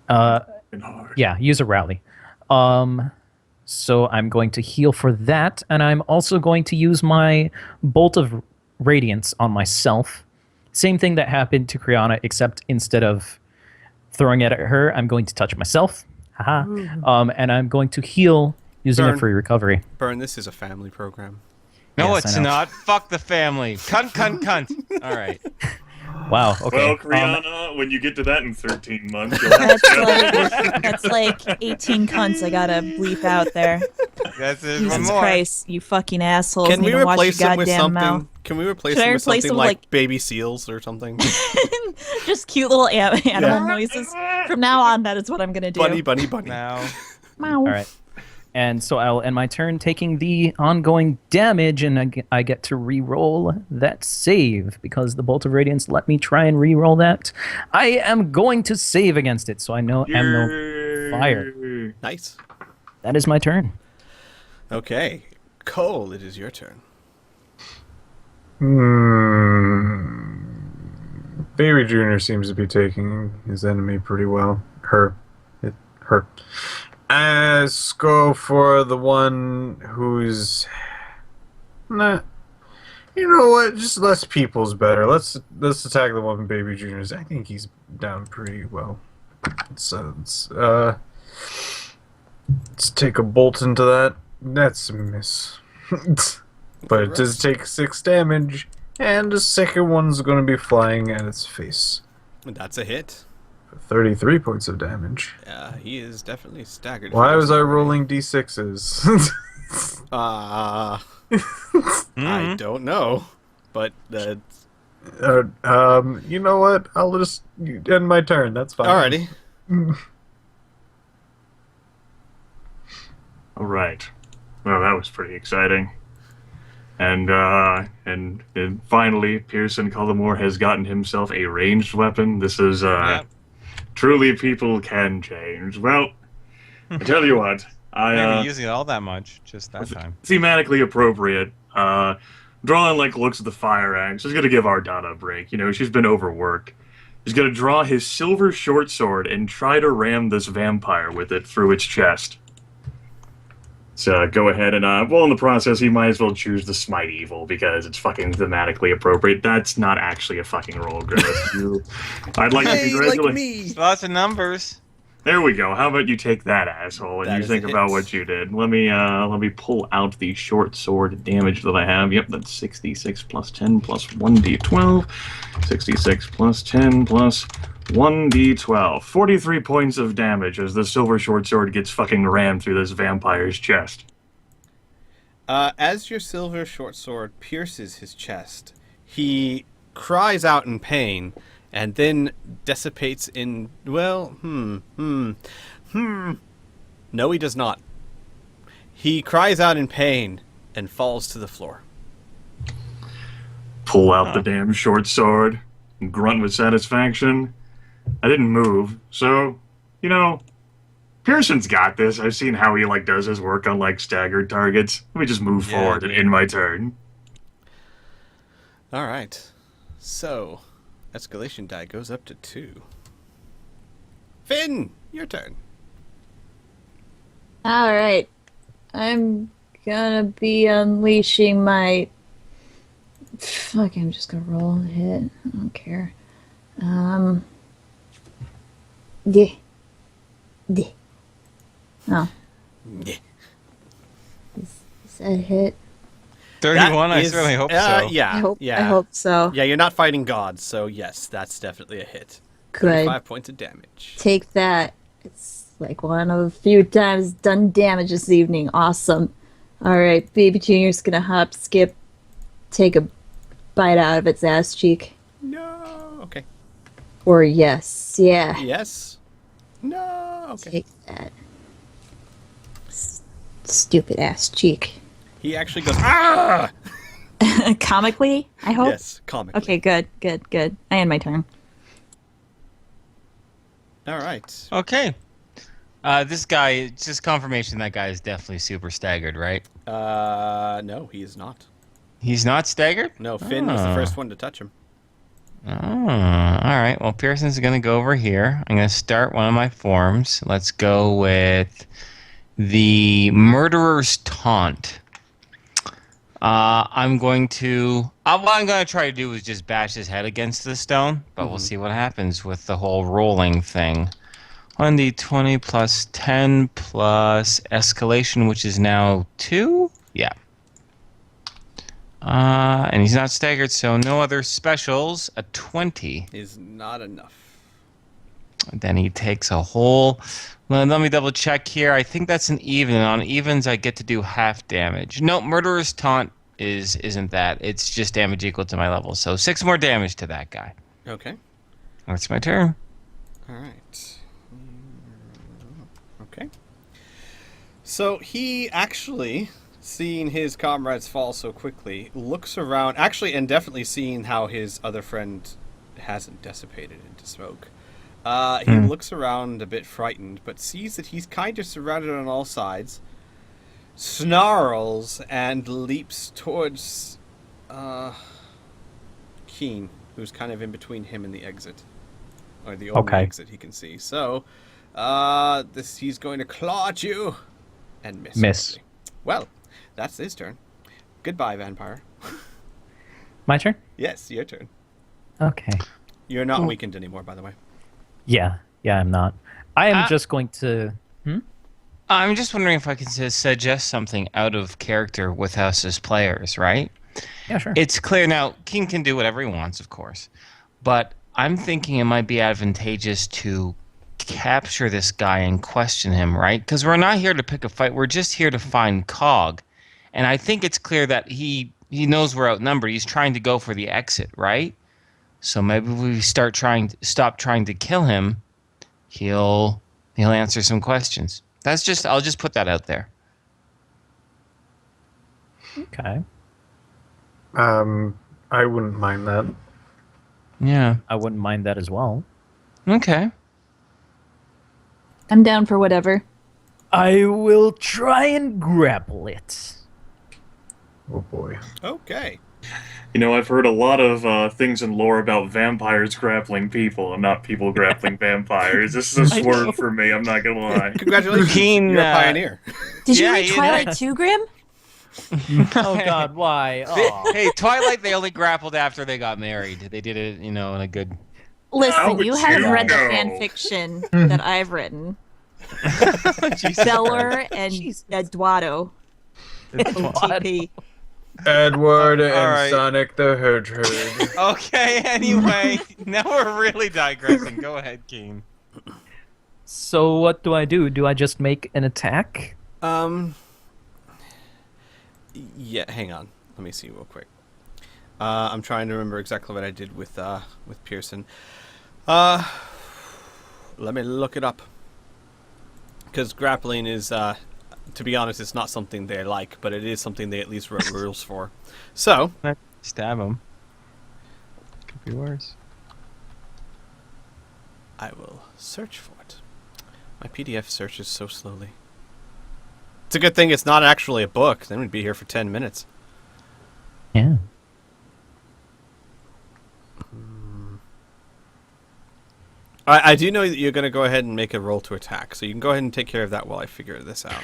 And hard. Yeah, use a rally. So I'm going to heal for that, and I'm also going to use my Bolt of Radiance on myself. Same thing that happened to Kriana, except instead of throwing it at her, I'm going to touch myself. Haha. And I'm going to heal using Burn. a free recovery. Burn, this is a family program. No, Yes, I it's know. not. Fuck the family. Cunt, cunt, cunt. All right. Wow. Okay. Well, Kriana, when you get to that in 13 months, you'll have That's like 18 cunts I gotta bleep out there. That's it. One Jesus more. Christ, you fucking assholes! Can we need to watch replace your him with goddamn something? mouth. Can we replace Should I him with replace something him with, like like- baby seals or something? Just cute little animal noises. From now on, that is what I'm gonna do. Bunny, bunny, bunny. Now. Meow. All right. And so I'll end my turn taking the ongoing damage, and I get to re-roll that save because the Bolt of Radiance let me try and re-roll that. I am going to save against it, so I know am no fire. Nice. That is my turn. Okay. Cole, it is your turn. Baby Junior seems to be taking his enemy pretty well. Her. Let's go for the one who's not. You know what? Just less people's better. Let's attack the one Baby Junior's. I think he's down pretty well. So let's take a bolt into that. That's a miss. But it does take 6 damage, and the second one's going to be flying at its face. That's a hit. 33 points of damage. He is definitely staggered. Why was I rolling d6s? I don't know. But you know what? I'll just end my turn. That's fine. alrighty. All right. Well, that was pretty exciting. And finally, Pearson Cullimore has gotten himself a ranged weapon. This is truly people can change. Well, I tell you what, Never using it all that much, just that time. thematically appropriate. Drawing looks at the fire axe. He's gonna give Ardana a break. You know, she's been overworked. He's gonna draw his silver short sword and try to ram this vampire with it through its chest. So go ahead and, well, in the process, he might as well choose the Smite Evil because it's fucking thematically appropriate. That's not actually a fucking roll, Griffith. I'd like to congratulate. me. Lots of numbers. There we go. How about you take that, asshole, and That you is think a about hit. what you did. Let me pull out the short sword damage that I have. Yep, that's 66 plus 10 plus 1d12. 66 plus 10 plus 1d12. 43 points of damage as the silver short sword gets fucking rammed through this vampire's chest. As your silver short sword pierces his chest, he cries out in pain and then dissipates in, no, he does not. He cries out in pain and falls to the floor. Pull out the damn short sword and grunt with satisfaction. I didn't move, so, you know, Pearson's got this. I've seen how he does his work on staggered targets. Let me just move forward and end my turn. All right. So, escalation die goes up to 2. Finn, your turn. Alright. I'm gonna be unleashing my... Fuck, I'm just gonna roll a hit. I don't care. Yeah. Oh. Yeah. Is that a hit? 31, I That is- certainly hope so. Yeah, I hope, yeah. I hope so. Yeah, you're not fighting gods, so yes, that's definitely a hit. Good. 5 points of damage. Take that. It's one of the few times done damage this evening. Awesome. Alright, Baby Junior's gonna hop, skip, take a bite out of its ass cheek. No. Okay. Or yes. Yeah. Yes. No. Okay. Take that. Stupid ass cheek. He actually goes, ah! Comically, I hope? Yes, comically. Okay, good. I end my turn. All right. Okay. This guy, just confirmation that guy is definitely super staggered, right? No, he is not. He's not staggered? No, Finn was the first one to touch him. Oh, all right. Well, Pearson's going to go over here. I'm going to start one of my forms. Let's go with the Murderer's Taunt. I'm going to... what I'm going to try to do is just bash his head against the stone, but we'll see what happens with the whole rolling thing. 1d20 plus 10 plus escalation, which is now 2? Yeah. And he's not staggered, so no other specials. A 20. Is not enough. Then he takes a whole Let me double check here. I think that's an even. On evens, I get to do half damage. No, murderer's taunt isn't that. It's just damage equal to my level. So 6 more damage to that guy. Okay. That's my turn. All right. Okay. So he actually, seeing his comrades fall so quickly, looks around, actually, and definitely seeing how his other friend hasn't dissipated into smoke. He looks around a bit frightened, but sees that he's kind of surrounded on all sides, snarls, and leaps towards Keen, who's kind of in between him and the exit. Or the only exit he can see. So, he's going to claw at you and miss. Miss. Probably. Well, that's his turn. Goodbye, vampire. My turn? Yes, your turn. Okay. You're not weakened anymore, by the way. Yeah, I'm not. I am just going to... I'm just wondering if I can suggest something out of character with us as players, right? Yeah, sure. It's clear now, King can do whatever he wants, of course. But I'm thinking it might be advantageous to capture this guy and question him, right? Because we're not here to pick a fight. We're just here to find Cog. And I think it's clear that he knows we're outnumbered. He's trying to go for the exit, right? So maybe we stop trying to kill him. He'll answer some questions. I'll just put that out there. Okay. I wouldn't mind that. Yeah. I wouldn't mind that as well. Okay. I'm down for whatever. I will try and grapple it. Oh boy. Okay. You know, I've heard a lot of things in lore about vampires grappling people and not people grappling vampires. This is a swerve for me, I'm not gonna lie. Congratulations, Keen, you're a pioneer. Did you Yeah, read you Twilight know. too, Grim? Oh God, why? Oh. Hey, Twilight, they only grappled after they got married. They did it, in a good... How Listen, would you haven't you read the know? fan fiction that I've written. Beller and Eduardo. TP. Edward and right. Sonic the Hedgehog. Okay, anyway, now we're really digressing. Go ahead, Keen. So what do I do? Do I just make an attack? Yeah, hang on. Let me see real quick. I'm trying to remember exactly what I did with Pearson. Let me look it up. Because grappling is, to be honest, it's not something they like, but it is something they at least wrote rules for. So, Stab him. Could be worse. I will search for it. My PDF searches so slowly. It's a good thing it's not actually a book. Then we'd be here for 10 minutes. Yeah. I do know that you're going to go ahead and make a roll to attack, so you can go ahead and take care of that while I figure this out.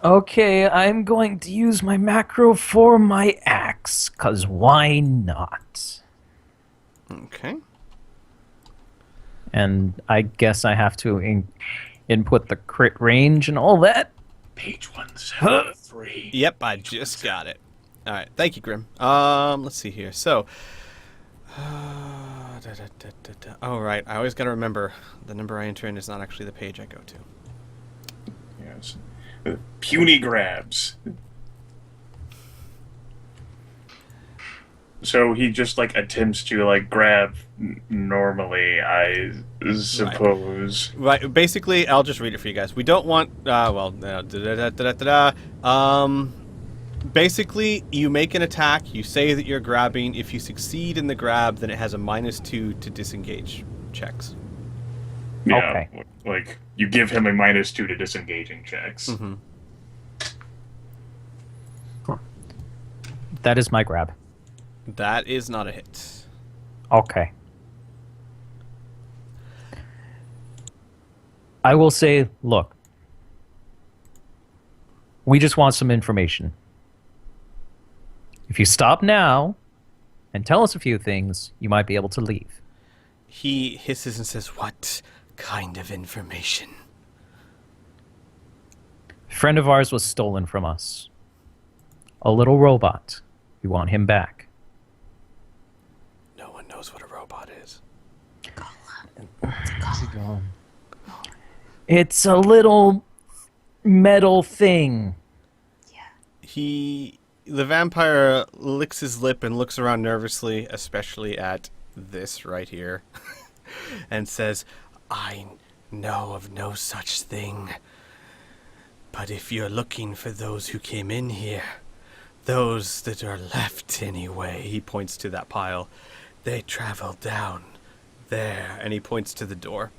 Okay, I'm going to use my macro for my axe, because why not? Okay. And I guess I have to input the crit range and all that. Page 173. Yep, I just got it. All right, thank you, Grim. Let's see here. So, oh right, I always got to remember the number I enter in is not actually the page I go to. Yes. Puny grabs. So he just attempts to grab normally, I suppose. Right. Basically, I'll just read it for you guys. We don't want. Basically, you make an attack. You say that you're grabbing. If you succeed in the grab, then it has a -2 to disengage checks. Yeah. Okay. You give him a -2 to disengaging checks. Mm-hmm. That is my grab. That is not a hit. Okay. I will say, look, we just want some information. If you stop now and tell us a few things, you might be able to leave. He hisses and says, "What kind of information?" A friend of ours was stolen from us. A little robot. We want him back. No one knows what a robot is. It's a little metal thing. The vampire licks his lip and looks around nervously, especially at this right here, and says, I know of no such thing. But if you're looking for those who came in here, those that are left anyway, he points to that pile, they travel down there, and he points to the door.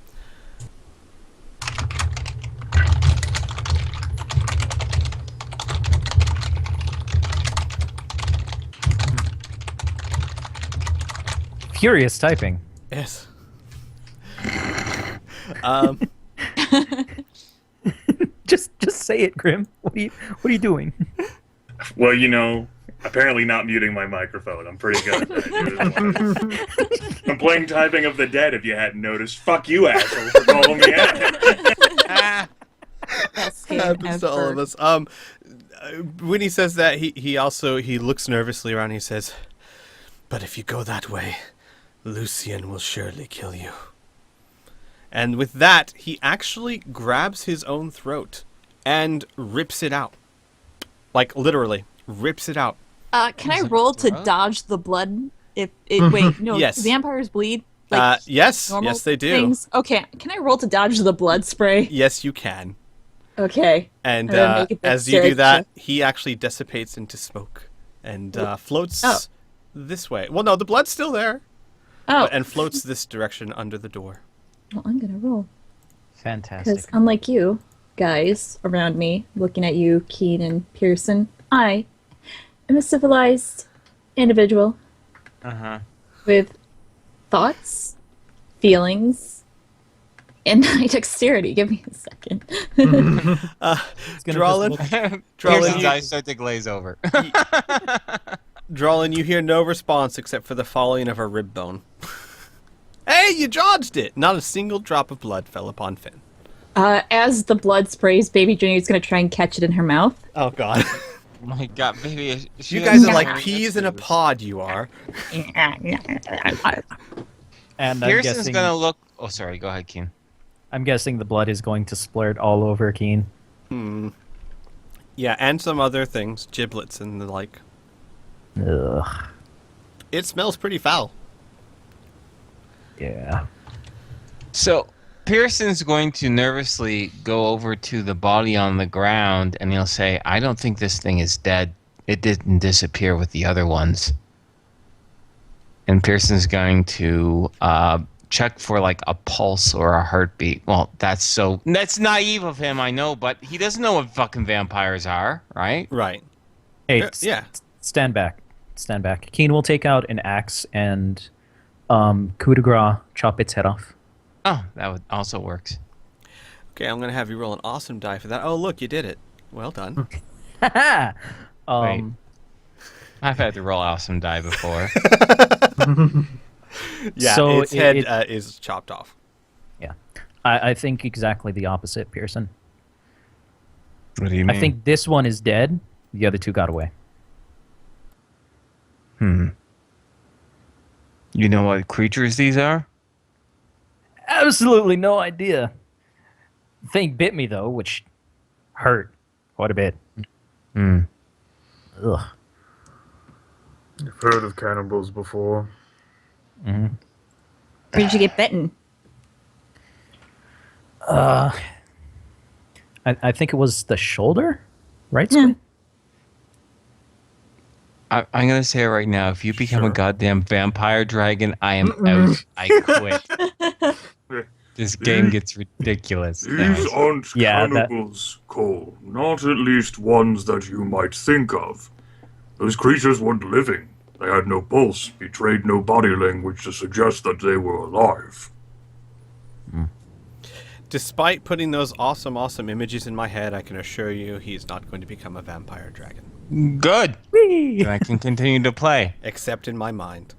Furious typing. Yes. Just say it, Grim. What are you doing? Well, apparently not muting my microphone. I'm pretty good at that. I'm playing Typing of the Dead, if you hadn't noticed. Fuck you, asshole, for calling me out. Best game Happens to all of ever. us. When he says that, he looks nervously around. He says, "But if you go that way, Lucian will surely kill you." And with that, he actually grabs his own throat and rips it out. Like, literally, rips it out. Can I roll to dodge the blood? Wait, no. Yes. Vampires bleed. Like Yes, normal yes they do. Things. Okay, can I roll to dodge the blood spray? Yes, you can. Okay. And then make a as you do dexterity that, check. he actually dissipates into smoke and floats Oh. this way. Well, no, the blood's still there. Oh, And floats this direction under the door. well, I'm gonna roll. Fantastic. Because unlike you guys around me, looking at you, Keen and Pearson, I am a civilized individual with thoughts, feelings, and my dexterity. Give me a second. Drawlin, Pearson's you, eyes start to glaze over. Drawlin, you hear no response except for the falling of a rib bone. Hey, you dodged it! Not a single drop of blood fell upon Finn. As the blood sprays, Baby Junior's gonna try and catch it in her mouth. Oh, God. Oh my god, baby. You guys are like peas in a pod, you are. And Pearson's gonna look. Oh, sorry. Go ahead, Keen. I'm guessing the blood is going to splurt all over Keen. Yeah, and some other things, giblets and the like. Ugh. It smells pretty foul. Yeah. So Pearson's going to nervously go over to the body on the ground, and he'll say, "I don't think this thing is dead. It didn't disappear with the other ones." And Pearson's going to check for like a pulse or a heartbeat. Well, that's naive of him, I know, but he doesn't know what fucking vampires are, right? Right. Hey, Yeah. stand back. Stand back. Keen will take out an axe and coup de grace, chop its head off. Oh, that also works. Okay, I'm going to have you roll an awesome die for that. Oh, look, you did it. Well done. Wait. I've had to roll awesome die before. Yeah, So its head is chopped off. Yeah. I think exactly the opposite, Pearson. What do you mean? I think this one is dead. The other two got away. You know what creatures these are? Absolutely no idea. The thing bit me, though, which hurt quite a bit. Ugh. I've heard of cannibals before. Where did you get bitten? I think it was the shoulder, right? Yeah. I'm going to say it right now. If you become a goddamn vampire dragon, I am out. I quit. This game gets ridiculous. These aren't Yeah, cannibals, Cole. Not at least ones that you might think of. Those creatures weren't living. They had no pulse, betrayed no body language to suggest that they were alive. Despite putting those awesome images in my head, I can assure you he's not going to become a vampire dragon. Good. Then I can continue to play. Except in my mind.